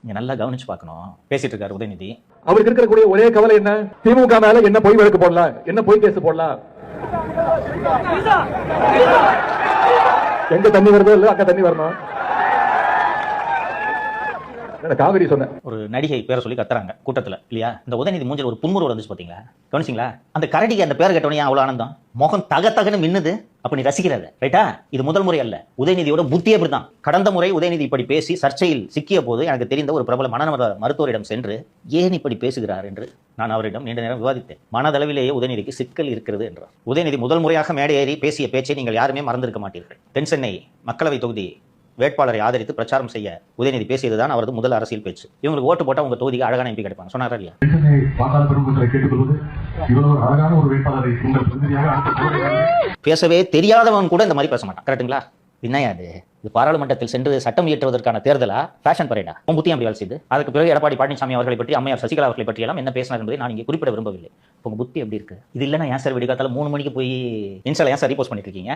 நீங்க நல்லா கவனிச்சு பார்க்கணும். பேசிட்டு இருக்காரு உதயநிதி. அவருக்கு இருக்கக்கூடிய ஒரே கவலை என்ன? திமுக மேல என்ன பொய் வழக்கு போடலாம், என்ன பொய் கேஸ் போடலாம். எங்க தண்ணி வருதோ இல்ல அங்க தண்ணி வரணும். காவிரி சொன்ன ஒரு நடிகை பேரை சொல்லி கத்துறாங்க கூட்டத்துல இல்லையா? இந்த உதயநிதி மூஞ்சில் ஒரு புன்முறுவல் வந்துச்சு பாத்தீங்களா? கவனிச்சிங்களா? அந்த கரடிக்கு அந்த பேரை கேட்டவனே அவ்வளவு ஆனந்தம், முகம் தகன்னு மின்னுது. அப்ப நீ ரசிக்கிறாத, ரைட்டா? இது முதல் முறை அல்ல. உதயநிதியோட புத்தி அப்படிதான். கடந்த முறை உதயநிதி இப்படி பேசி சர்ச்சையில் சிக்கிய போது எனக்கு தெரிந்த ஒரு பிரபல மனநல மருத்துவரிடம் சென்று ஏன் இப்படி பேசுகிறார் என்று நான் அவரிடம் நீண்ட நேரம் விவாதித்தேன். மனதளவிலேயே உதயநிதிக்கு சிக்கல் இருக்கிறது என்றார். உதயநிதி முதல் முறையாக மேடை ஏறி பேசிய பேச்சை நீங்கள் யாருமே மறந்திருக்க மாட்டீர்கள். தென்சென்னை மக்களவை தொகுதி வேட்பாளரை ஆதரித்து பிரச்சாரம் செய்ய உதயநிதி பேசியதுதான் அவரது முதல் அரசியல் பேச்சு. இவங்களுக்கு ஓட்டு போட்டா உங்க தொகுதிக்கு அழகான எம்பி கிடைப்பாங்க சொன்னாரா இல்லையா? பேசவே தெரியாதவன் கூட இந்த மாதிரி பேச மாட்டான். கரெக்டுங்களா? என்னையா இது பாராளுமன்றத்தில் சென்று சட்டம் இயற்றுவதற்கான தேர்தலா, ஃபேஷன் பரேடா? புத்தியம் அப்படி வேலை செய்து அதுக்கு பிறகு எடப்பாடி பழனிசாமி அவர்களை பற்றி, அம்மையார் சசிகலா அவர்களை பற்றி எல்லாம் என்ன பேசினார் என்பதை நான் இங்கே குறிப்பிட விரும்பவில்லை. உங்க புத்தி எப்படி இருக்கு? இது இல்லைன்னா ஏன் சார் விடிகாத்தால 3 மணிக்கு போய் இன்ஸ்டால ஏன் சார் ரீபோஸ்ட் பண்ணிட்டு இருக்கீங்க?